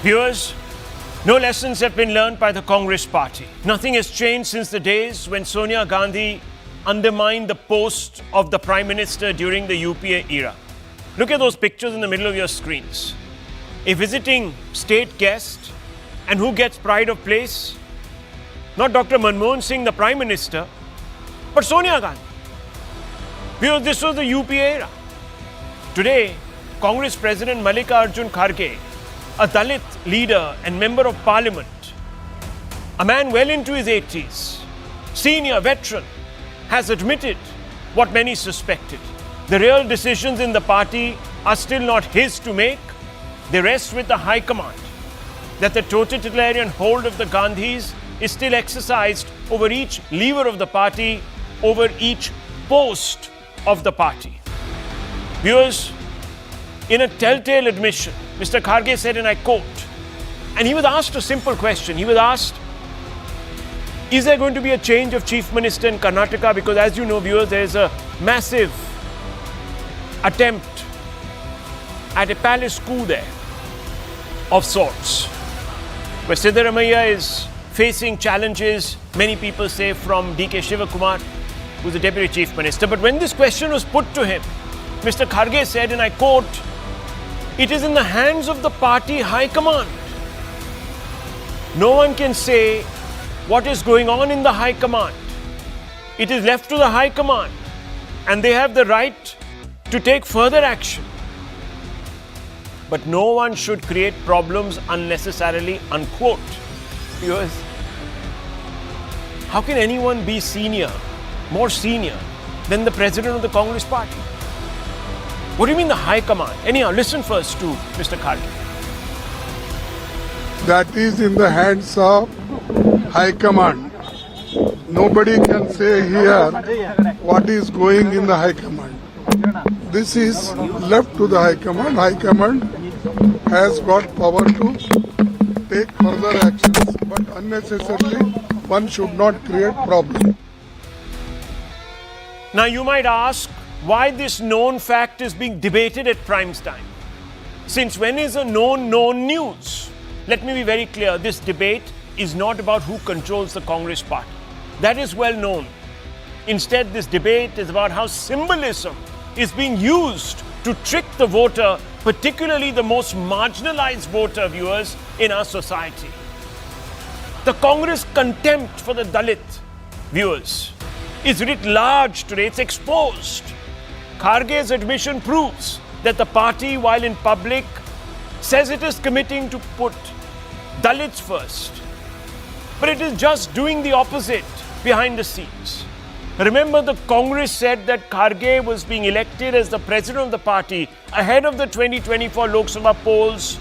Viewers, no lessons have been learned by the Congress party. Nothing has changed since the days when Sonia Gandhi undermined the post of the Prime Minister during the UPA era. Look at those pictures in the middle of your screens. A visiting state guest, and who gets pride of place? Not Dr. Manmohan Singh, the Prime Minister, but Sonia Gandhi. Because this was the UPA era. Today, Congress President Mallikarjun Kharge, a Dalit leader and member of parliament, a man well into his 80s, senior veteran, has admitted what many suspected. The real decisions in the party are still not his to make. They rest with the High Command. That the totalitarian hold of the Gandhis is still exercised over each lever of the party, over each post of the party. Viewers, in a telltale admission, Mr. Kharge said, and I quote, and he was asked a simple question. He was asked, is there going to be a change of chief minister in Karnataka? Because as you know, viewers, there is a massive attempt at a palace coup there of sorts, where Siddaramaiah is facing challenges, many people say, from D.K. Shivakumar, who's the deputy chief minister. But when this question was put to him, Mr. Kharge said, and I quote, it is in the hands of the party high command. No one can say what is going on in the high command. It is left to the high command, and they have the right to take further action. But no one should create problems unnecessarily, unquote. Viewers, how can anyone be senior, more senior than the president of the Congress party? What do you mean the high command? Anyhow, listen first to Mr. Kharge. That is in the hands of high command. Nobody can say here what is going in the high command. This is left to the high command. High command has got power to take further actions, but unnecessarily one should not create problem. Now you might ask why this known fact is being debated at prime time. Since when is a known news? Let me be very clear, this debate is not about who controls the Congress party. That is well known. Instead, this debate is about how symbolism is being used to trick the voter, particularly the most marginalized voter, viewers, in our society. The Congress contempt for the Dalit, viewers, is writ large today. It's exposed. Kharge's admission proves that the party, while in public, says it is committing to put Dalits first, but it is just doing the opposite behind the scenes. Remember, the Congress said that Kharge was being elected as the president of the party ahead of the 2024 Lok Sabha polls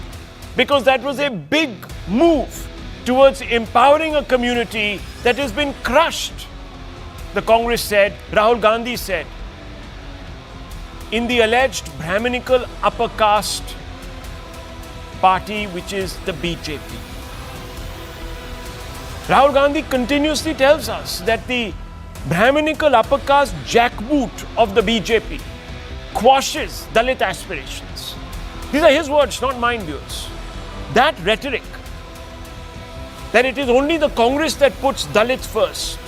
because that was a big move towards empowering a community that has been crushed. The Congress said, Rahul Gandhi said, in the alleged Brahminical upper caste party, which is the BJP. Rahul Gandhi continuously tells us that the Brahminical upper caste jackboot of the BJP quashes Dalit aspirations. These are his words, not mine, viewers. That rhetoric, that it is only the Congress that puts Dalits first,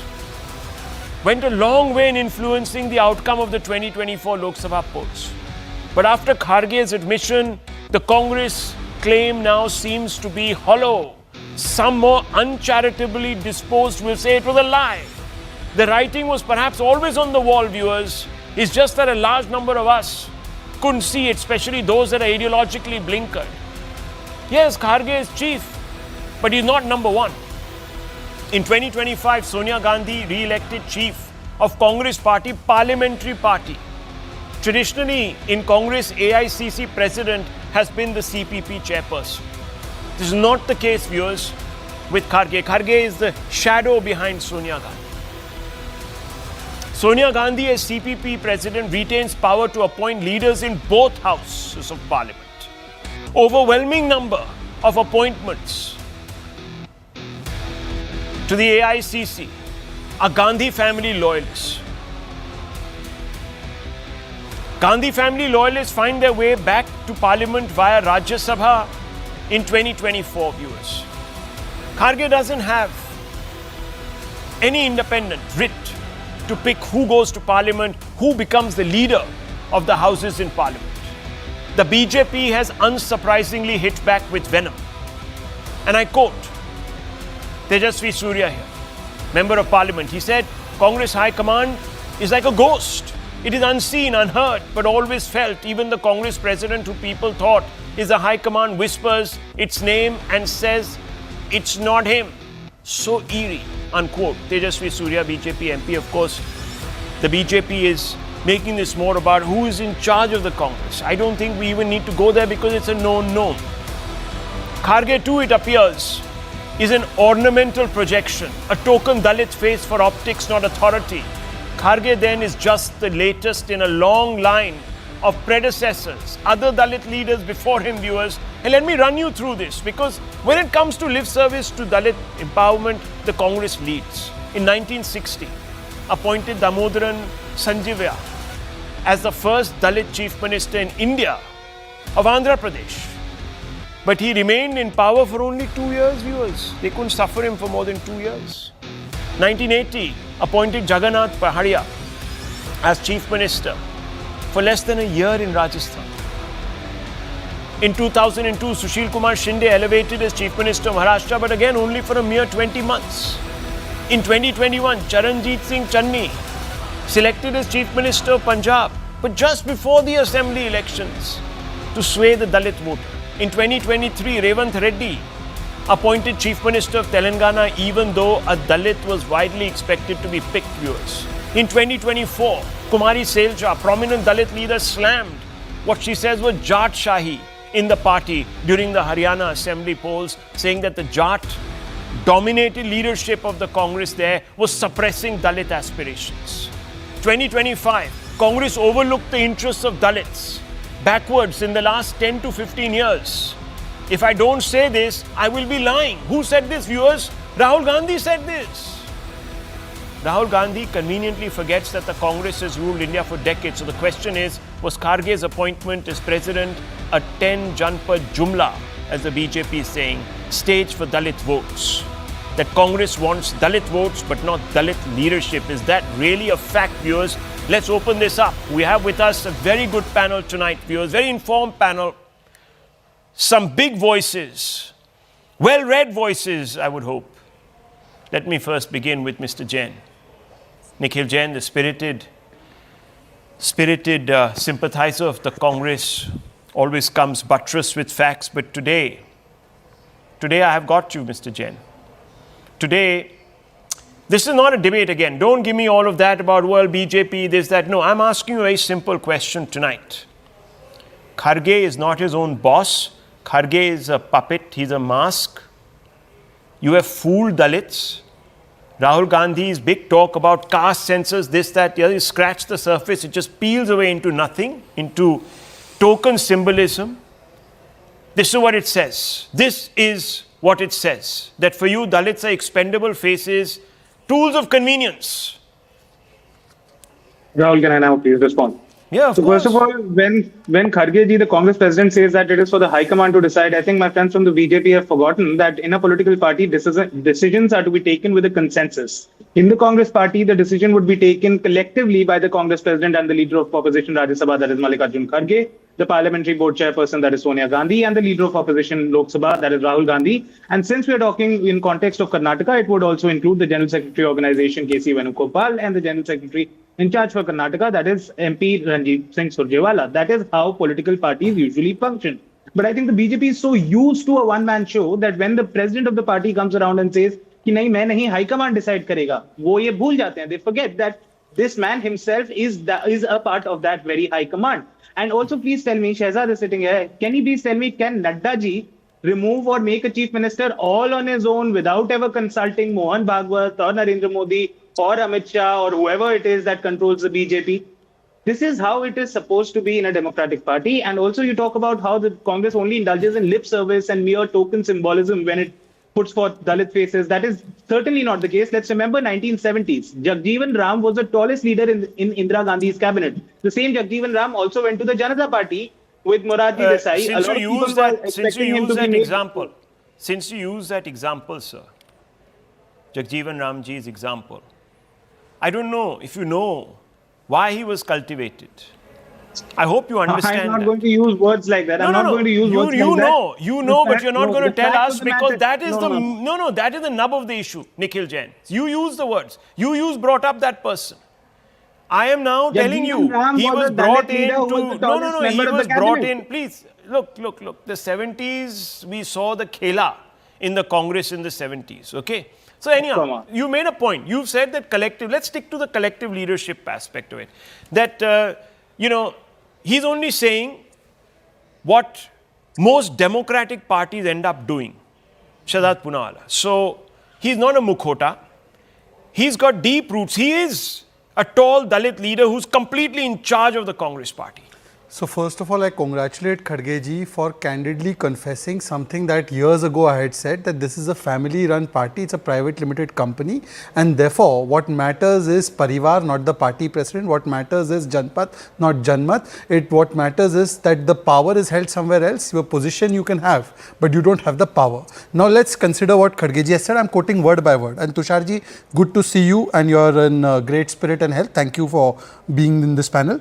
went a long way in influencing the outcome of the 2024 Lok Sabha polls. But after Kharge's admission, the Congress claim now seems to be hollow. Some more uncharitably disposed will say it was a lie. The writing was perhaps always on the wall, viewers. It's just that a large number of us couldn't see it, especially those that are ideologically blinkered. Yes, Kharge is chief, but he's not number one. In 2025, Sonia Gandhi re-elected chief of Congress party, parliamentary party. Traditionally, in Congress, AICC president has been the CPP chairperson. This is not the case, viewers, with Kharge. Kharge is the shadow behind Sonia Gandhi. Sonia Gandhi, as CPP president, retains power to appoint leaders in both houses of parliament. Overwhelming number of appointments to the AICC are Gandhi family loyalists. Gandhi family loyalists find their way back to parliament via Rajya Sabha in 2024, viewers. Kharge doesn't have any independent writ to pick who goes to parliament, who becomes the leader of the houses in parliament. The BJP has unsurprisingly hit back with venom. And I quote Tejasvi Surya here, Member of Parliament. He said, Congress High Command is like a ghost. It is unseen, unheard, but always felt. Even the Congress president, who people thought is the High Command, whispers its name and says it's not him. So eerie, unquote. Tejasvi Surya, BJP MP. Of course, the BJP is making this more about who is in charge of the Congress. I don't think we even need to go there because it's a known known. Kharge too, it appears, is an ornamental projection, a token Dalit face for optics, not authority. Kharge then is just the latest in a long line of predecessors, other Dalit leaders before him, viewers. And let me run you through this, because when it comes to lip service to Dalit empowerment, the Congress leads. In 1960, appointed Damodaran Sanjivya as the first Dalit chief minister in India of Andhra Pradesh. But he remained in power for only 2 years, viewers. They couldn't suffer him for more than 2 years. 1980, appointed Jagannath Pahadia as chief minister for less than a year in Rajasthan. In 2002, Sushil Kumar Shinde elevated as chief minister of Maharashtra, but again only for a mere 20 months. In 2021, Charanjit Singh Channi selected as chief minister of Punjab, but just before the assembly elections to sway the Dalit voter. In 2023, Revant Reddy appointed chief minister of Telangana, even though a Dalit was widely expected to be picked, viewers. In 2024, Kumari Selja, prominent Dalit leader, slammed what she says was Jat Shahi in the party during the Haryana assembly polls, saying that the Jat dominated leadership of the Congress there was suppressing Dalit aspirations. 2025, Congress overlooked the interests of Dalits backwards in the last 10 to 15 years. If I don't say this, I will be lying. Who said this, viewers? Rahul Gandhi said this. Rahul Gandhi conveniently forgets that the Congress has ruled India for decades. So the question is, was Kharge's appointment as president a 10 Janpad Jumla, as the BJP is saying, stage for Dalit votes? That Congress wants Dalit votes but not Dalit leadership. Is that really a fact, viewers? Let's open this up. We have with us a very good panel tonight, viewers. Very informed panel. Some big voices. Well-read voices, I would hope. Let me first begin with Mr. Jain. Nikhil Jain, the spirited sympathizer of the Congress, always comes buttressed with facts. But today I have got you, Mr. Jain. Today, this is not a debate again. Don't give me all of that about, well, BJP, this, that. No, I'm asking you a very simple question tonight. Kharge is not his own boss. Kharge is a puppet. He's a mask. You have fooled Dalits. Rahul Gandhi's big talk about caste census, this, that, the other, you scratch the surface. It just peels away into nothing, into token symbolism. This is what it says. This is what it says. That for you, Dalits are expendable faces, tools of convenience. Rahul, can I now please respond? Yeah, of course. First of all, when Kharge ji, the Congress president, says that it is for the High Command to decide, I think my friends from the BJP have forgotten that in a political party, decisions are to be taken with a consensus. In the Congress party, the decision would be taken collectively by the Congress president and the leader of opposition, Rajya Sabha, that is Mallikarjun Kharge, the parliamentary board chairperson, that is Sonia Gandhi, and the leader of opposition, Lok Sabha, that is Rahul Gandhi. And since we are talking in context of Karnataka, it would also include the General Secretary Organization, K.C. Venugopal, and the General Secretary in charge for Karnataka, that is MP Ranjit Singh Surjewala. That is how political parties usually function. But I think the BJP is so used to a one-man show that when the president of the party comes around and says, कि नहीं मैं नहीं high command decide करेगा, वो ये भूल जाते हैं. They forget that this man himself is a part of that very high command. And also, please tell me, Shehzad is sitting here. Can you please tell me, can Nadda ji remove or make a chief minister all on his own without ever consulting Mohan Bhagwat or Narendra Modi or Amit Shah or whoever it is that controls the BJP? This is how it is supposed to be in a democratic party. And also, you talk about how the Congress only indulges in lip service and mere token symbolism when it puts forth Dalit faces. That is certainly not the case. Let's remember 1970s. Jagjeevan Ram was the tallest leader in Indira Gandhi's cabinet. The same Jagjeevan Ram also went to the Janata Party with Morarji Desai. A Since lot you of people use were that, expecting him to be made. since you use that example, sir, Jagjeevan Ramji's example, I don't know if you know why he was cultivated. I hope you understand I'm not that. going to use words like that. No, I'm no, not no. going to use words You like know, that. you know, but you're not going to the tell fact us of the because matter- that is no. that is the nub of the issue, Nikhil Jain. You use the words. You brought up that person. I am now telling Jagjeevan you, Ram he was a brought Dalit leader in who was to, the tallest member he of the was brought cabinet. in, please, look, the 70s, we saw the khela in the Congress in the 70s, okay? So Come anyhow, on. you made a point. You've said that collective, let's stick to the collective leadership aspect of it. That, he's only saying what most democratic parties end up doing. Shahzad Poonawala. So he's not a mukhota. He's got deep roots. He is a tall Dalit leader who's completely in charge of the Congress party. So first of all, I congratulate Kharge ji for candidly confessing something that years ago I had said, that this is a family-run party, it's a private limited company, and therefore what matters is Parivar, not the party president. What matters is Janpat, not Janmat. What matters is that the power is held somewhere else. Your position you can have, but you don't have the power. Now let's consider what Kharge ji has said. I'm quoting word by word. And Tushar ji, good to see you, and you're in great spirit and health. Thank you for being in this panel.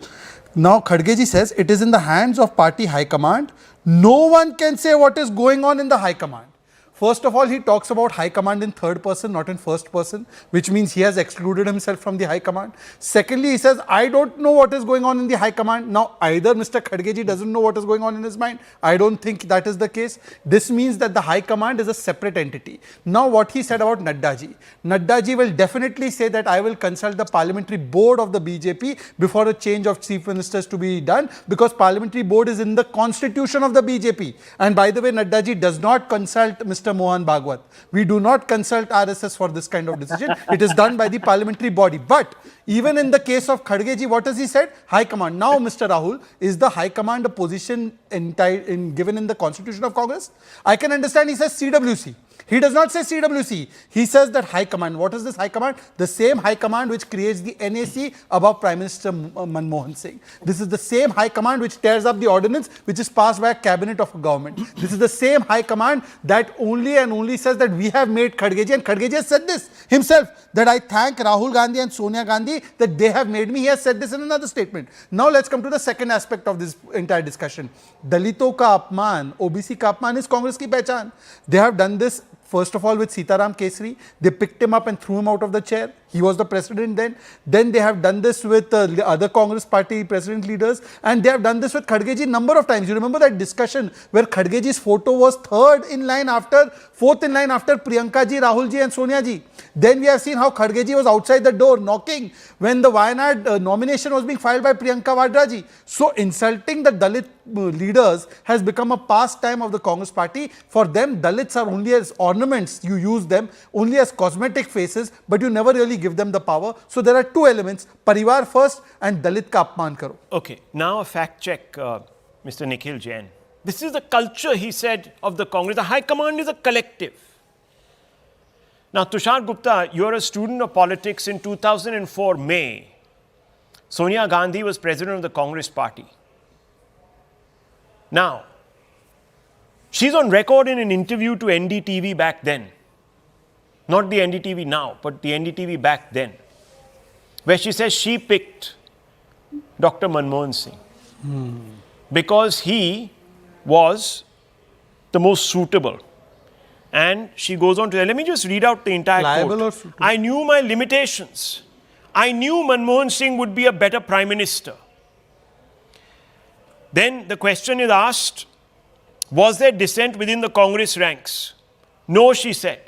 Now, Kharge ji says it is in the hands of party high command. No one can say what is going on in the high command. First of all, he talks about high command in third person, not in first person, which means he has excluded himself from the high command. Secondly, he says, I don't know what is going on in the high command. Now, either Mr. Kharge ji doesn't know what is going on in his mind. I don't think that is the case. This means that the high command is a separate entity. Now, what he said about Nadda ji. Nadda ji will definitely say that I will consult the parliamentary board of the BJP before a change of chief ministers to be done, because parliamentary board is in the constitution of the BJP. And by the way, Nadda ji does not consult Mr. Mohan Bhagwat. We do not consult RSS for this kind of decision. It is done by the parliamentary body. But even in the case of Kharge ji, what has he said? High command. Now, Mr. Rahul, is the high command a position given in the constitution of Congress? I can understand he says CWC. He does not say CWC. He says that high command. What is this high command? The same high command which creates the NAC above Prime Minister Manmohan Singh. This is the same high command which tears up the ordinance which is passed by a cabinet of a government. This is the same high command that only and only says that we have made Kharge ji, and Kharge ji has said this himself, that I thank Rahul Gandhi and Sonia Gandhi that they have made me. He has said this in another statement. Now let's come to the second aspect of this entire discussion. Dalito ka apman, OBC ka apman is Congress ki pehchan. They have done this first of all with Sitaram Kesri. They picked him up and threw him out of the chair. He was the president then. Then they have done this with the other Congress party president leaders, and they have done this with Kharge ji number of times. You remember that discussion where Kharge ji's photo was fourth in line after Priyanka ji, Rahul ji and Sonia ji. Then we have seen how Kharge ji was outside the door knocking when the Wayanad nomination was being filed by Priyanka Vadra ji. So insulting the Dalit leaders has become a pastime of the Congress party. For them, Dalits are only as ornaments. You use them only as cosmetic faces, but you never really give them the power. So there are two elements: Parivar first and Dalit ka apman karo. Okay, now a fact check, Mr. Nikhil Jain. This is the culture, he said, of the Congress. The high command is a collective. Now, Tushar Gupta, you're a student of politics. In 2004 May, Sonia Gandhi was president of the Congress party. Now, she's on record in an interview to NDTV back then. Not the NDTV now, but the NDTV back then, where she says she picked Dr. Manmohan Singh because he was the most suitable. And she goes on to say, let me just read out the entire Liable quote. or suitable? I knew my limitations. I knew Manmohan Singh would be a better prime minister. Then the question is asked, was there dissent within the Congress ranks? No, she said.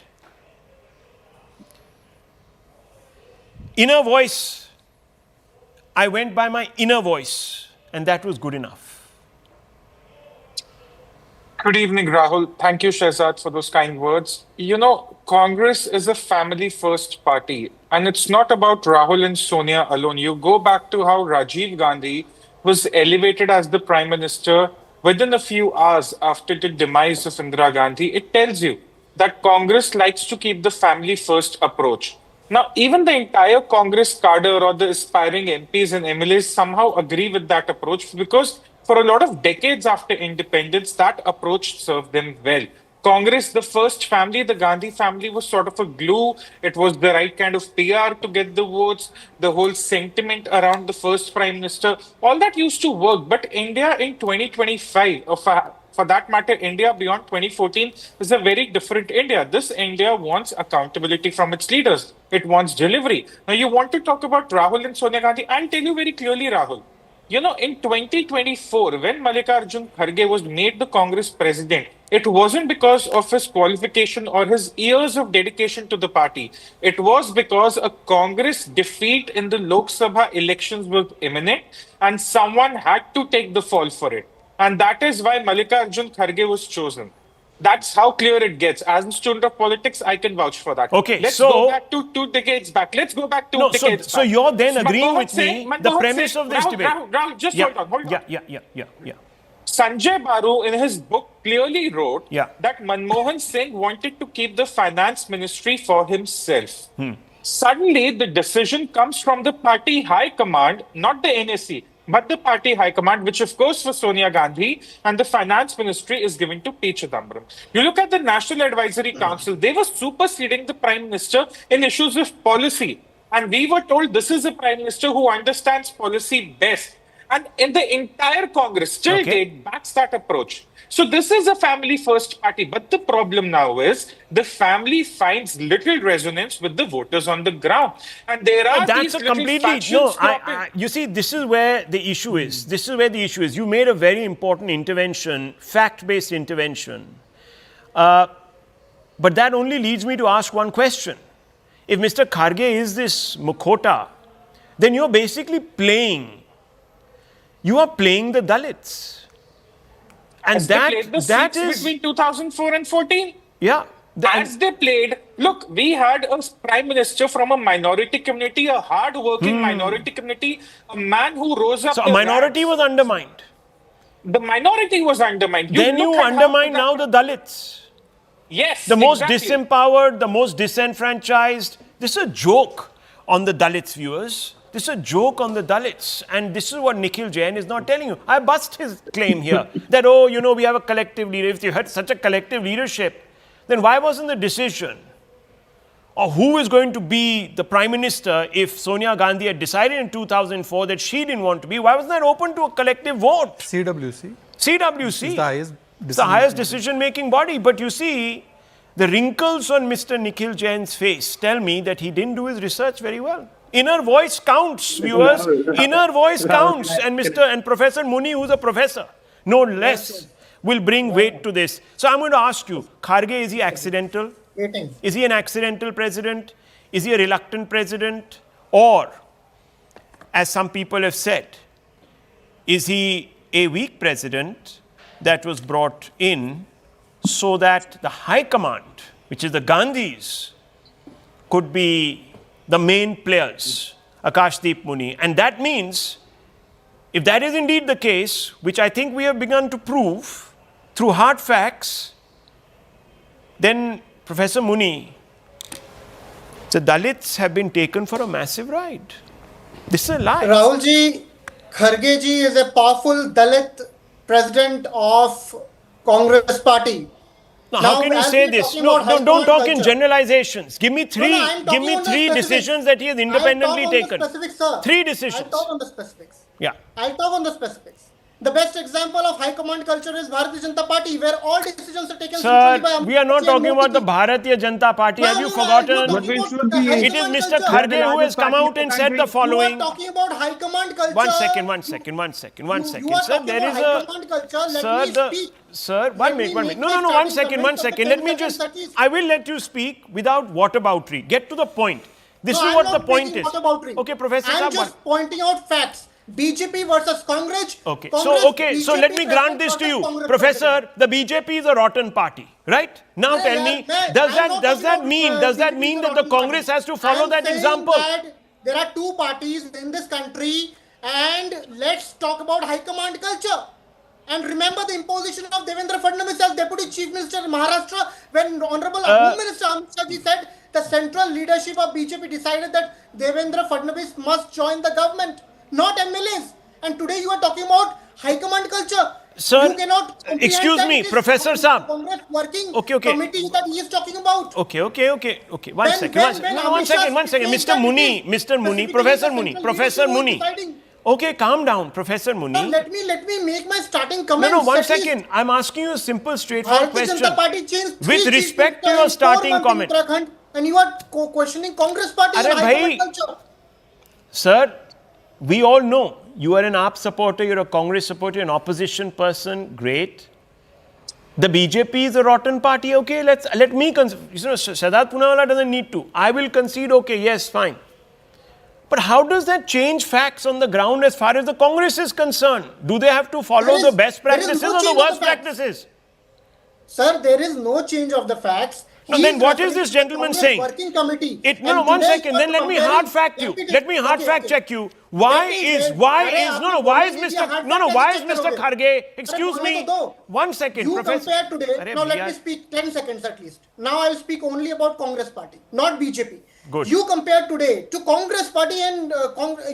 Inner voice. I went by my inner voice, and that was good enough. Good evening, Rahul. Thank you, Shehzad, for those kind words. You know, Congress is a family-first party, and it's not about Rahul and Sonia alone. You go back to how Rajiv Gandhi was elevated as the Prime Minister within a few hours after the demise of Indira Gandhi. It tells you that Congress likes to keep the family-first approach. Now, even the entire Congress cadre or the aspiring MPs and MLAs somehow agree with that approach because For a lot of decades after independence, that approach served them well. Congress, the first family, the Gandhi family, was sort of a glue. It was the right kind of PR to get the votes, the whole sentiment around the first prime minister. All that used to work. But India in 2025, for that matter, India beyond 2014 is a very different India. This India wants accountability from its leaders. It wants delivery. Now, you want to talk about Rahul and Sonia Gandhi. I'll tell you very clearly, Rahul. You know, in 2024, when Mallikarjun Kharge was made the Congress president, it wasn't because of his qualification or his years of dedication to the party. It was because a Congress defeat in the Lok Sabha elections was imminent and someone had to take the fall for it. And that is why Mallikarjun Kharge was chosen. That's how clear it gets. As a student of politics, I can vouch for that. Okay, let's so go back to 2 decades back. Let's go back 2 decades so back. you're then agreeing Manmohan with me Singh- the Manmohan premise Singh- of this debate. Rahul, just hold on. Yeah. Sanjay Baru, in his book, clearly wrote Yeah. that Manmohan Singh wanted to keep the finance ministry for himself. Suddenly, the decision comes from the party high command, not the NSC, but the party high command, which of course for Sonia Gandhi, and the finance ministry is given to P. Chidambaram. You look at the National Advisory Council, they were superseding the prime minister in issues of policy. And we were told this is a prime minister who understands policy best. And in the entire Congress, till Okay. date, backs that approach. So this is a family first party. But the problem now is the family finds little resonance with the voters on the ground. And there are That's these a little completely factions cropping. you see, this is where the issue is. This is where the issue is. You made a very important intervention, fact-based intervention, but that only leads me to ask one question. If Mr. Kharge is this Mukhota, then you're basically playing. You are playing the Dalits, and As they played the that seats is between 2004 and 14. yeah. As they played, look, we had a prime minister from a minority community, a hard-working minority community, a man who rose up. So a the minority ranks. was undermined. The minority was undermined. Then you look at how undermine now the Dalits. Yes, The most exactly. disempowered, the most disenfranchised. This is a joke on the Dalits, viewers. This is a joke on the Dalits. And this is what Nikhil Jain is not telling you. I bust his claim here that, oh, you know, we have a collective leader. If you had such a collective leadership, then why wasn't the decision of who is going to be the prime minister if Sonia Gandhi had decided in 2004 that she didn't want to be? Why wasn't that open to a collective vote? CWC CWC. is the highest It's the highest decision-making body. But you see, the wrinkles on Mr. Nikhil Jain's face tell me that he didn't do his research very well. Inner voice counts, viewers. Inner voice counts. And Professor Muni, who's a professor, no less, will bring weight to this. So I'm going to ask you, Kharge, is he accidental? Is he an accidental president? Is he a reluctant president? Or, as some people have said, is he a weak president that was brought in so that the high command, which is the Gandhis, could be the main players, Akashdeep Muni. And that means, if that is indeed the case, which I think we have begun to prove through hard facts, then Professor Muni, the Dalits have been taken for a massive ride. This is a lie. Rahul ji, Kharge ji is a powerful Dalit president of Congress party. Now, how can you as say we're this? talking No, about no, don't high-command talk in culture. generalizations. Give me three. I'm Give talking me on the three specifics. decisions that he has independently I'll talk taken. on the specifics, sir. Three decisions. I'll talk on the specifics. Yeah. I'll talk on the specifics. The best example of high command culture is Bharatiya Janata Party, where all decisions are taken centrally by Sir, we are not Amit talking and about the Modi. Bharatiya Janata Party. Have you No, forgotten? no, But we I'm should talking be- about It is high Mr. command Kharge culture. who has come out and said the following. You are talking about high command culture. One second. You are Sir, talking there is about a. high command culture. Let Sir, me speak. Sir, Let one me minute. make No, my one starting second. comment Let for me 10 just. seconds, that is- I will let you speak without whataboutery. Get to the point. This No, is I'm what not the point making is. whataboutery. Okay, Professor I'm Saab. just pointing out facts. BJP versus Congress. Okay, Congress, so let me BJP grant this to versus you, Congress Professor. president. The BJP is a rotten party, right? Now Yeah, tell yeah, me, yeah. does I'm that not does talking that about, mean does that BJP mean is a that the rotten Congress party. has to follow I'm that saying example? that there are two parties in this country, and let's talk about high command culture. And remember the imposition of Devendra Fadnavis as Deputy Chief Minister in Maharashtra, when Honorable Home Minister Amit Shah ji said the central leadership of BJP decided that Devendra Fadnavis must join the government, not MLAs. And today you are talking about high command culture. Sir, You cannot comprehend excuse that me, it is Professor Saab. Congress working Okay. committee that he is talking about. Okay. One When- second. when One second. says Mr. that Muni, it is Mr. Muni, specifically Professor the Muni, central Professor leadership who is Muni. deciding. Okay, calm down, Professor Muni. Now let me make my starting comments. No, one at least. second. I'm asking you a simple, straightforward Bharatiya question. Janata Party changed With three respect chief to your ministers in 4 starting months in comment. Uttarakhand, and you are questioning Congress Party Arey and high bhai. command culture. Sir, we all know you are an AAP supporter, you're a Congress supporter, an opposition person. Great. The BJP is a rotten party. Okay, let me concede. Shahzad Poonawalla doesn't need to. I will concede. Okay, yes, fine. But how does that change facts on the ground as far as the Congress is concerned? Do they have to follow the best practices or the worst practices? Sir, there is no change of the facts. No, He then is what is referring this to gentleman Congress saying? Working committee. No, And one today second. you Then are let me comparing- hard fact you. Let me hard fact check you. Why is Mr. No, why is Mr. Kharge? Excuse me. 1 second, You Professor. compare today. Arey Now let bhaiya. me speak 10 seconds at least. Now I will speak only about Congress Party, not BJP. Good. You compare today to Congress Party and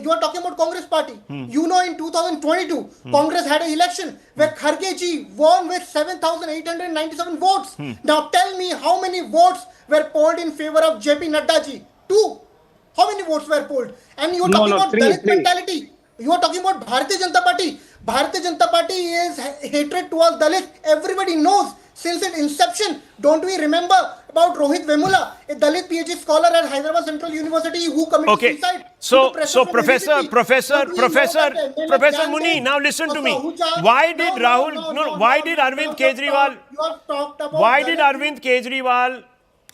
you are talking about Congress Party. You know in 2022, Congress had an election where Kharge ji won with 7,897 votes. Now tell me how many votes were polled in favor of JP Nadda ji? 2. How many votes were polled? And you are talking about Dalit mentality. You are talking about Bharatiya Janata Party. Bharatiya Janata Party is hatred towards Dalit. Everybody knows since its inception. Don't we remember about Rohit Vemula, a Dalit PhD scholar at Hyderabad Central University who committed Okay. suicide? So, to the pressure from BJP? Professor Muni, now listen to me. Why did Arvind Kejriwal? You have talked about Why did Dalit. Arvind Kejriwal?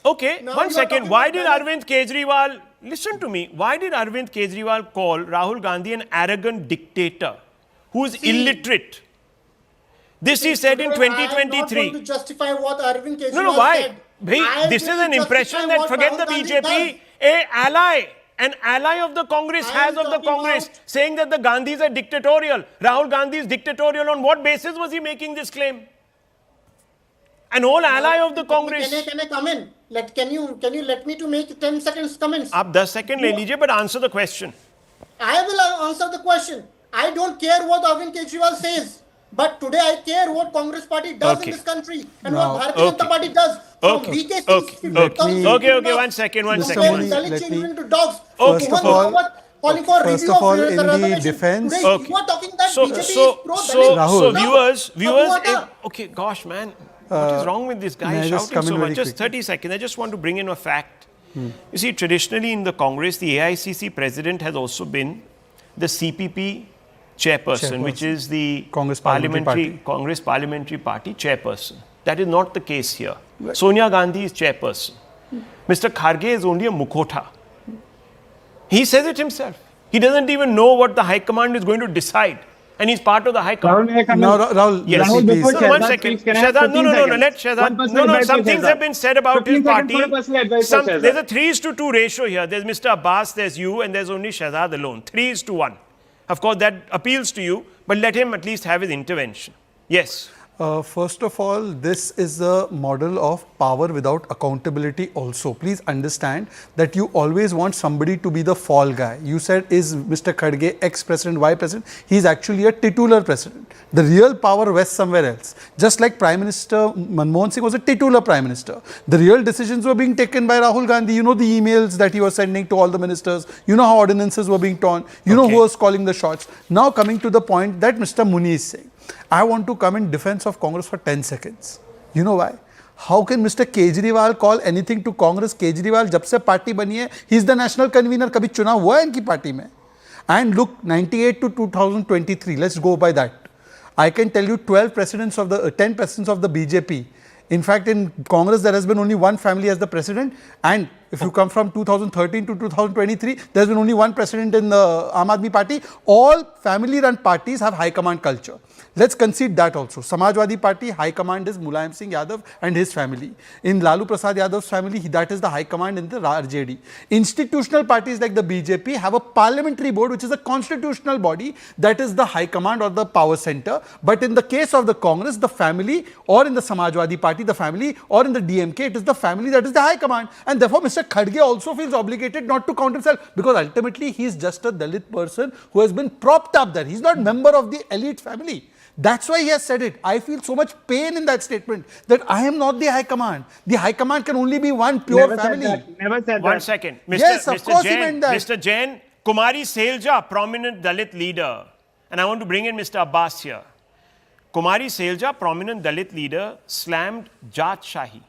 Okay, Now 1 you are second. talking Why about did Dalit. Arvind Kejriwal? Listen to me. Why did Arvind Kejriwal call Rahul Gandhi an arrogant dictator who is illiterate? This he said in I am not 2023. going to justify what Arvind Kejriwal No, why? said. Bhai, I am this is going to an impression justify that what forget Rahul the Gandhi BJP, does. an ally of the Congress I has am of the talking Congress, about- saying that the Gandhis are dictatorial. Rahul Gandhi is dictatorial. On what basis was he making this claim? An old ally of the Congress. Can I come in? Can you let me to make 10 seconds comments? आप 10 second ले लीजिए, but answer the question. I will answer the question. I don't care what Arvind Kejriwal says. But today I care what Congress Party does Okay. in this country and Now- what Bharatiya Janata Party does. From Okay. BKC, Okay, 1 second, 1 Mr. second. Muni, Dalit let children me- to dogs. First Even of all- Muhammad calling for First review of all, the in the reservation. defense- Today Okay. you are talking that So, BJP so, is pro so, Dalit. Rahul. so viewers, Abu okay, gosh, man, what is wrong with this guy may I just shouting come so in much? very Just quickly? 30 seconds. I just want to bring in a fact. You see, traditionally in the Congress, the AICC president has also been the CPP chairperson, which is the Congress Parliamentary Congress Parliamentary Party chairperson. That is not the case here. Sonia Gandhi is chairperson. Mr. Kharge is only a mukhota. He says it himself. He doesn't even know what the High Command is going to decide. And he's part of the High Command. Rahul, may I come in? Now, Rahul, Yes. let me please. before No, 1 Shehzad, second. please, can I have Shehzad, 15 no, seconds? let Shehzad. One personal advice Some for things Shehzad. have been said about 15 his seconds party. for personal advice for Shehzad. There's a 3:2 ratio here. There's Mr. Abbas, there's you, and there's only Shehzad alone. 3:1. Of course, that appeals to you, but let him at least have his intervention. Yes. First of all, this is a model of power without accountability also. Please understand that you always want somebody to be the fall guy. You said, is Mr. Kharge ex-president, Y president? He's actually a titular president. The real power rests somewhere else. Just like Prime Minister Manmohan Singh was a titular Prime Minister. The real decisions were being taken by Rahul Gandhi. You know the emails that he was sending to all the ministers. You know how ordinances were being torn. You know who was calling the shots. Now coming to the point that Mr. Muni is saying. I want to come in defense of Congress for 10 seconds. You know why? How can Mr. Kejriwal call anything to Congress? Kejriwal, जब से party बनी है, he is the national convener. कभी चुनाव हुआ है इनकी party में? And look, 98 to 2023. Let's go by that. I can tell you 10 presidents of the BJP. In fact, in Congress, there has been only one family as the president. And if you come from 2013 to 2023, there's been only one president in the Aam Aadmi Party. All family-run parties have high command culture. Let's concede that also. Samajwadi Party, high command is Mulayam Singh Yadav and his family. In Lalu Prasad Yadav's family, that is the high command in the RJD. Institutional parties like the BJP have a parliamentary board, which is a constitutional body, that is the high command or the power center. But in the case of the Congress, the family, or in the Samajwadi Party, the family, or in the DMK, it is the family that is the high command. And therefore, Mr. Kharge also feels obligated not to count himself, because ultimately he is just a Dalit person who has been propped up there. He's not member of the elite family. That's why he has said it. I feel so much pain in that statement that I am not the high command. The high command can only be one pure Never family. said that. Never said One that. second. Yes, of course he Jain, meant that. Mr. Jain, Kumari Selja, prominent Dalit leader, and I want to bring in Mr. Abbas here. Kumari Selja, prominent Dalit leader, slammed Jat Shahi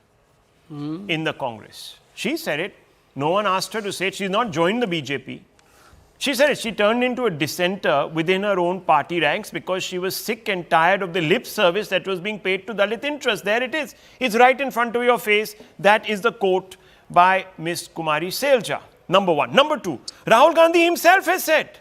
in the Congress. She said it. No one asked her to say it. She's not joined the BJP. She said it. She turned into a dissenter within her own party ranks because she was sick and tired of the lip service that was being paid to Dalit interests. There it is. It's right in front of your face. That is the quote by Ms. Kumari Selja. Number one. Number two, Rahul Gandhi himself has said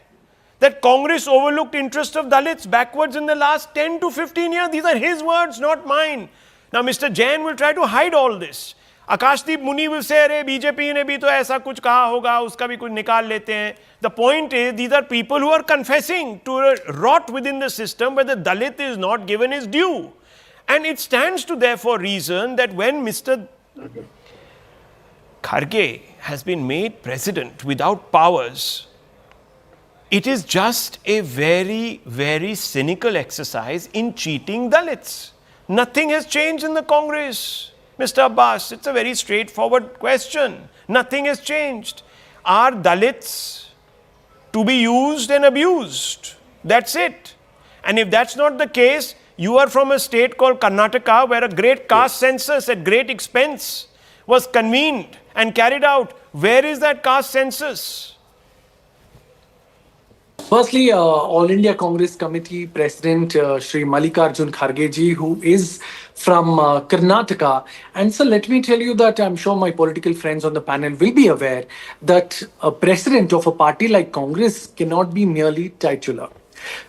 that Congress overlooked interest of Dalits backwards in the last 10 to 15 years. These are his words, not mine. Now, Mr. Jain will try to hide all this. Akashdeep Muni will say, "Arey, BJP ne bhi to aisa kuch kaha hoga, uska bhi kuch nikal lete hain." The point is, these are people who are confessing to a rot within the system where the Dalit is not given his due. And it stands to therefore reason that when Mr. Kharge has been made president without powers, it is just a very, very cynical exercise in cheating Dalits. Nothing has changed in the Congress. Mr. Abbas, it's a very straightforward question. Nothing has changed. Are Dalits to be used and abused? That's it. And if that's not the case, you are from a state called Karnataka where a great caste census at great expense was convened and carried out. Where is that caste census? Firstly, All India Congress Committee President Shri Mallikarjun Kharge ji, who is from Karnataka. And so let me tell you that I'm sure my political friends on the panel will be aware that a president of a party like Congress cannot be merely titular.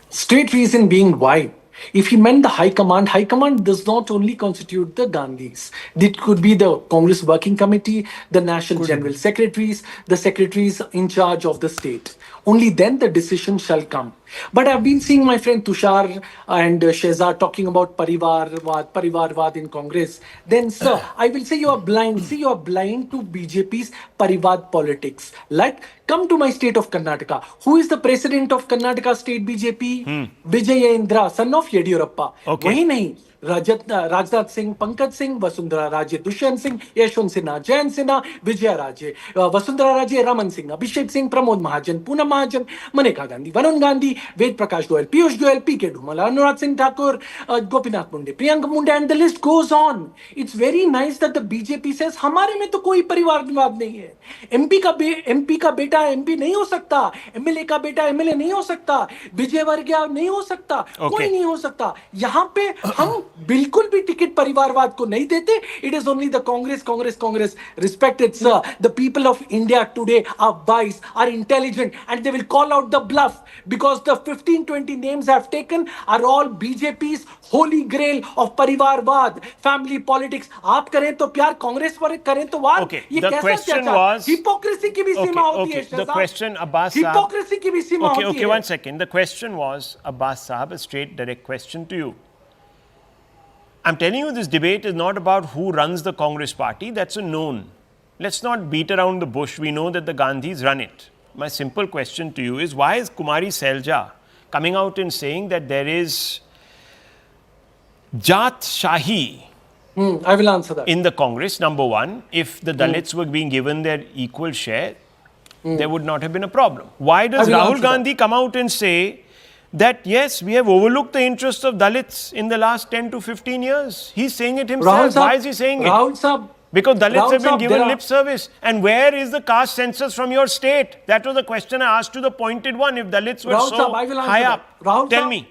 Straight reason being why. If he meant the high command does not only constitute the Gandhis. It could be the Congress Working Committee, the National General Secretaries, the secretaries in charge of the state. Only then the decision shall come. But I've been seeing my friend Tushar and Shehzad talking about Parivarvad in Congress. Then, sir, I will say you are blind. See, you are blind to BJP's Parivad politics. Like, come to my state of Karnataka. Who is the president of Karnataka state BJP? Vijayendra, son of Yediyurappa. Okay. Wahi nahi. Rajnath Singh, Pankaj Singh, Vasundhara Raje, Dushyant Singh, Yashwant Sinha, Jayant Sinha, Vijaya Raje, Vasundhara Raje, Raman Singh, Abhishek Singh, Pramod Mahajan, Poonam Mahajan, Maneka Gandhi, Varun Gandhi, Ved Prakash Goyal, Piyush Goyal, P.K. Dhumal, Anurag Singh Thakur, Gopinath Munde, Priyanka Munde, and the list goes on. It's very nice that the BJP says, हमारे में तो कोई परिवारवाद नहीं है. MP का बेटा MP नहीं हो सकता, MLA का बेटा MLA नहीं हो सकता, विजय वर्गीय नहीं हो सकता, कोई नहीं हो सकता. यहाँ पे हम बिल्कुल भी टिकट परिवारवाद को नहीं देते. It is only the Congress. Respected sir, the people of India today are wise, are intelligent, and they will call out the bluff because the 15-20 names I've taken are all BJP's holy grail of परिवारवाद, family politics. आप करें तो प्यार, कांग्रेस पर करें तो वार. Okay, ये the कैसा question त्याचार? was- Hypocrisy की भी सीमा होती है. The question, Abbas Saab. Hypocrisy की भी सीमा होती है. Okay, one second. The question was, Abbas Saab, a straight direct question to you. I'm telling you, this debate is not about who runs the Congress party. That's a known. Let's not beat around the bush. We know that the Gandhis run it. My simple question to you is, why is Kumari Selja coming out and saying that there is Jat Shahi I will answer that. in the Congress? Number one, if the Dalits were being given their equal share, there would not have been a problem. Why does I will Rahul answer Gandhi come out and say that, yes, we have overlooked the interests of Dalits in the last 10 to 15 years? He's saying it himself. Why is he saying it? Rahul Saab, Because Dalits Rahul have been Saab, given there are- lip service. And where is the caste census from your state? That was the question I asked to the pointed one. If Dalits were Rahul so Saab, I will answer high that. up, Rahul tell Saab, me.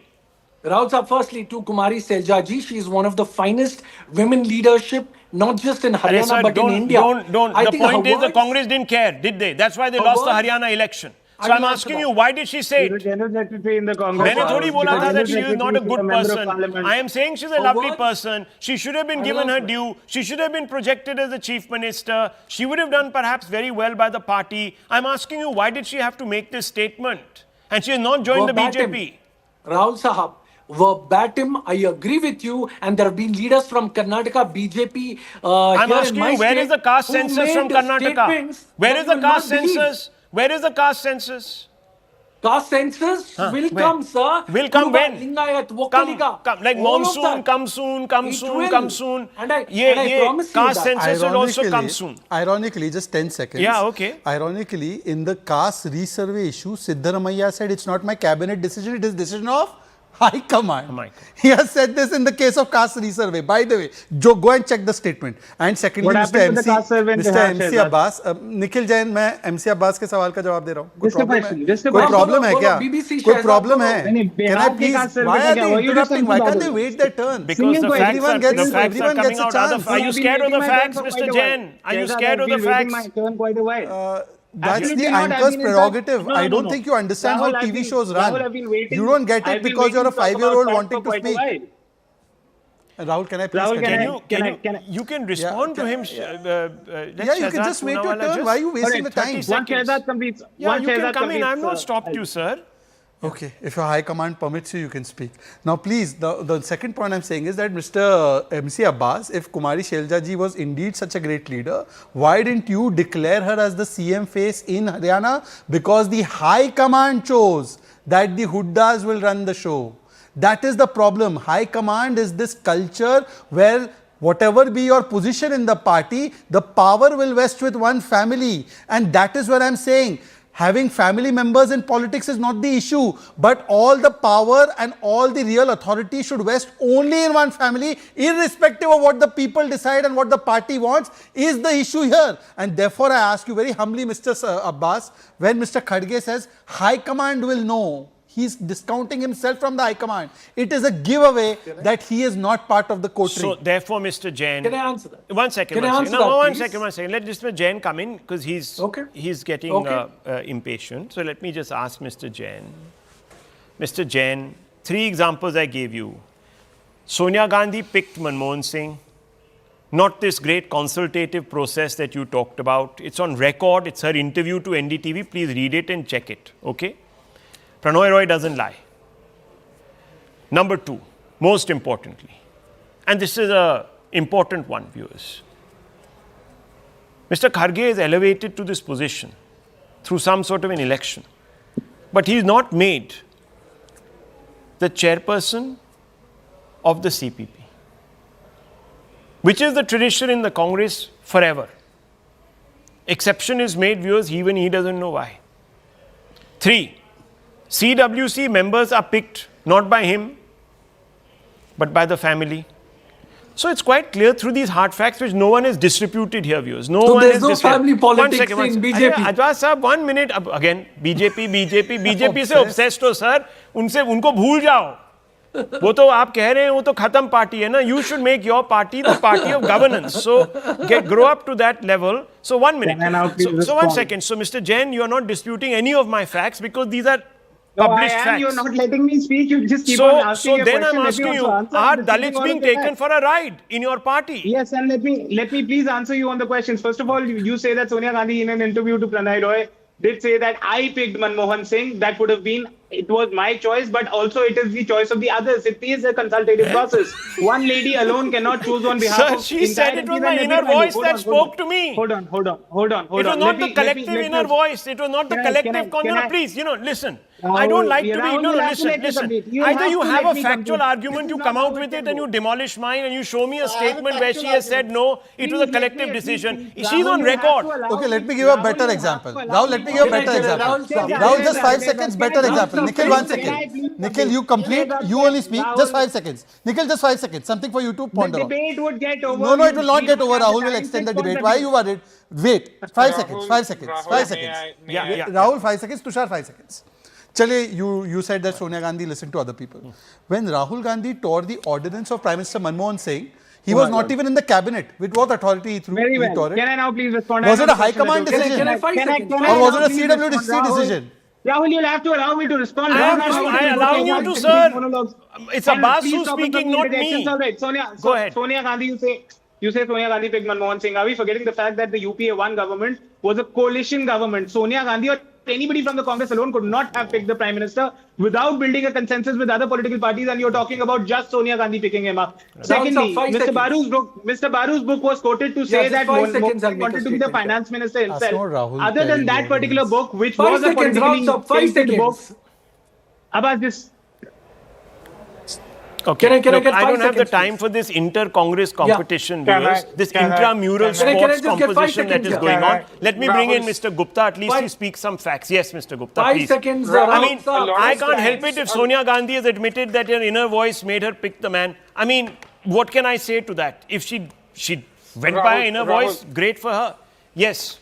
Rahul Saab, firstly to Kumari Selja ji, she is one of the finest women leadership, not just in Arey, Haryana sir, but in India. don't. I The think her point is the words- Congress didn't care, did they? That's why they Her lost the words- Haryana election. I So I'm will asking answer you, why did she say She's a it? general secretary in the Congress. मैंने थोड़ी बोला था that she is not a good person. Parliament. I am saying she's a Her lovely words- person. She should have been I given her will due. She should have been projected as the chief minister. She would have done perhaps very well by the party. I'm asking you, why did she have to make this statement? And she has not joined the verbatim. BJP. Rahul Sahab, verbatim. I agree with you. And there have been leaders from Karnataka, BJP. I'm here asking in my you, where state is the caste who census from made Karnataka? statements Where that is you the will caste not believe. census? Where is the caste census? Caste census will where? come, sir. Will come Kuruba, when? Lingayat, Vokkaliga. Come, like all of monsoon, that. come soon, come It soon, will. come soon. And I promise you caste that. census will also come soon. Ironically, just 10 seconds. Yeah, okay. Ironically, in the caste resurvey issue, Siddaramaiah said it's not my cabinet decision, it is decision of High Command. Oh my God. He has said this in the case of caste resurvey. By the way, Joe, go and check the statement. And secondly, What Mr. happened to the caste survey in Mr. Bihar, MC Shehzad? Abbas, Nikhil Jain, मैं MC Abbas के सवाल का जवाब दे रहा हूँ. कोई Just a problem question, है? just a कोई question. problem है बोलो, क्या? BBC कोई Shehzad problem बोलो. है? नहीं, Can I बिहार के please? caste survey Why का are क्या they हुआ? You just interrupting? Why can't they confused wait their turn? Because Singing the को facts everyone are, gets- the facts are everyone coming gets a out. Are chance. you scared of the facts, Mr. Jain? Are you scared of the facts? My turn quite a while. That's Absolutely the not. I've anchor's been in prerogative. fact- No, I no, don't no. think you understand Rahul, how I've TV been- shows Rahul, run. I've been waiting- You don't get I've it been because you're a waiting to talk 5-year-old about wanting facts to for quite a speak. while. Rahul, can I please Rahul, continue? You can respond to him. Yeah, you can just wait your turn. Why are you wasting the time? 30 One seconds. Shehzad completes. Yeah, one you can Shehzad come in. completes, I've not stopped you, sir. Okay, if your high command permits you, you can speak. Now, please, the second point I'm saying is that Mr. MC Abbas, if Kumari Selja ji was indeed such a great leader, why didn't you declare her as the CM face in Haryana? Because the high command chose that the Huddas will run the show. That is the problem. High command is this culture where whatever be your position in the party, the power will vest with one family. And that is what I'm saying. Having family members in politics is not the issue, but all the power and all the real authority should vest only in one family, irrespective of what the people decide and what the party wants, is the issue here. And therefore, I ask you very humbly, Mr. Abbas, when Mr. Kharge says, High Command will know, he's discounting himself from the High Command. It is a giveaway that he is not part of the coterie. So, therefore, Mr. Jain. Can I answer that? One second. Can I one answer second. No, that, one please? second, one second. Let Mr. Jain come in because he's getting impatient. So, let me just ask Mr. Jain. Mr. Jain, 3 examples I gave you. Sonia Gandhi picked Manmohan Singh. Not this great consultative process that you talked about. It's on record. It's her interview to NDTV. Please read it and check it. Okay? Prannoy Roy doesn't lie. Number 2, most importantly, and this is an important one, viewers. Mr. Kharge is elevated to this position through some sort of an election, but he is not made the chairperson of the CPP, which is the tradition in the Congress forever. Exception is made, viewers, even he doesn't know why. 3, CWC members are picked not by him, but by the family. So it's quite clear through these hard facts, which no one has disputed here, viewers. No So one there's has no disputed. family politics one in second. BJP. Advas sahab, 1 minute. Again, BJP से obsessed हो sir. उनको भूल जाओ. वो तो आप कह रहे हैं वो तो खत्म पार्टी है ना. You should make your party the party of governance. So grow up to that level. So 1 minute. So 1 second. So Mr. Jain, you are not disputing any of my facts because these are published facts. You're not letting me speak. You just keep on asking So a then question. I'm Let me asking you, also answer. are This is Dalits all being of the taken facts. for a ride in your party? Yes, and let me please answer you on the questions. First of all, you say that Sonia Gandhi in an interview to Pranay Roy did say that I picked Manmohan Singh. That would have been, it was my choice, but also it is the choice of the others. It is a consultative process. One lady alone cannot choose on behalf Sir, of she said it was my inner voice that spoke to me. Hold on. It was not the collective inner voice. It was not the collective. Please, listen. I don't like to be. No, listen. Either you have a factual argument, you come out with it and you demolish mine and you show me a statement where she has said no, it was a collective decision. She's on record. Okay, let me give a better example. Rahul, let me give a better example. Rahul, just 5 seconds, better example. Nikhil, 1 second. Nikhil, you complete, you only speak, just 5 seconds. Nikhil, just 5 seconds, something for you to ponder on. The debate would get over. No, it will not get over. Rahul will extend the debate. Why are you worried? Wait, 5 seconds, 5 seconds, 5 seconds. Rahul, 5 seconds, Tushar, 5 seconds. Chale, you said that Sonia Gandhi listened to other people. When Rahul Gandhi tore the ordinance of Prime Minister Manmohan Singh, he was not even in the cabinet. With what authority he threw? Very he tore well. it? Can I now please respond? Was it a high command decision? Can I 5 seconds? Or was it a CWC decision? Rahul, you'll have to allow me to respond. I allow you to, sir. It's Abbas who's speaking, not me. All right, Go ahead. Sonia Gandhi, you say Sonia Gandhi picked Manmohan Singh. Are we forgetting the fact that the UPA 1 government was a coalition government? Sonia Gandhi or anybody from the Congress alone could not have picked the Prime Minister without building a consensus with other political parties. And you're talking about just Sonia Gandhi picking him up. Secondly, Mr. Baru's book was quoted to say that Modi wanted to be the finance minister himself. Other than that particular book, which was a politically tilted book, Abbas, this. Okay. Can I get I 5 don't have the seconds, time please? for this inter-Congress competition, viewers. This can I- intramural can I- sports just get 5 composition that seconds is here? going on. Can I- Let me bring in Rahul, Mr. Gupta. At least he Five- speaks some facts. Yes, Mr. Gupta, 5 please. seconds. I mean, a lot I of can't help times- it if Sonia Gandhi has admitted that her inner voice made her pick the man. I mean, what can I say to that? If she went by her inner voice, great for her. Yes.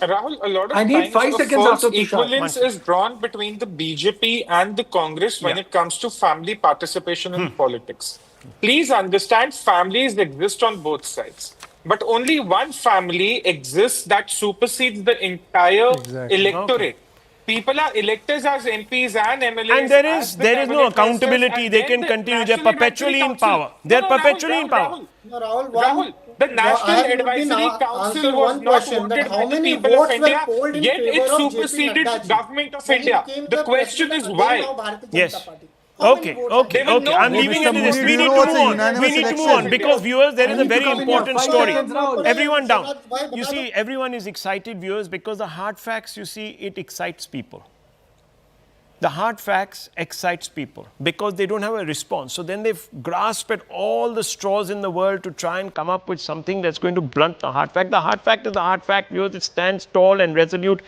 Rahul, a lot of I need times 5 a seconds false after Tushar. equivalence is drawn between the BJP and the Congress when it comes to family participation in politics. Please understand, families exist on both sides. But only one family exists that supersedes the entire electorate. People are electors as MPs and MLAs. And there as is the no cabinet accountability. ministers, They and can then the continue. They're National perpetually Advisory in power. Council. They're No, no, perpetually in power. Rahul. No, Rahul, Rahul, the I National have not been Advisory Council answered was one not question that voted how by the many people of votes were India, polled in yet favor it of JP superseded Nadda ji government of when he India. became The question president is again why. of Bharatiya Yes. Janata Party. How many Okay, votes okay, There were okay. no I'm votes. leaving Mr. it to this. Modi, We do need you to know what's move a on. unanimous We need to move election? on because viewers, there is a need to very come in important here. 5 story. seconds, Rahul. Everyone down. Why- You see, everyone is excited, viewers, because the hard facts, you see, it excites people. The hard facts excites people because they don't have a response. So then they grasp at all the straws in the world to try and come up with something that's going to blunt the hard fact. The hard fact is the hard fact, viewers. It stands tall and resolute.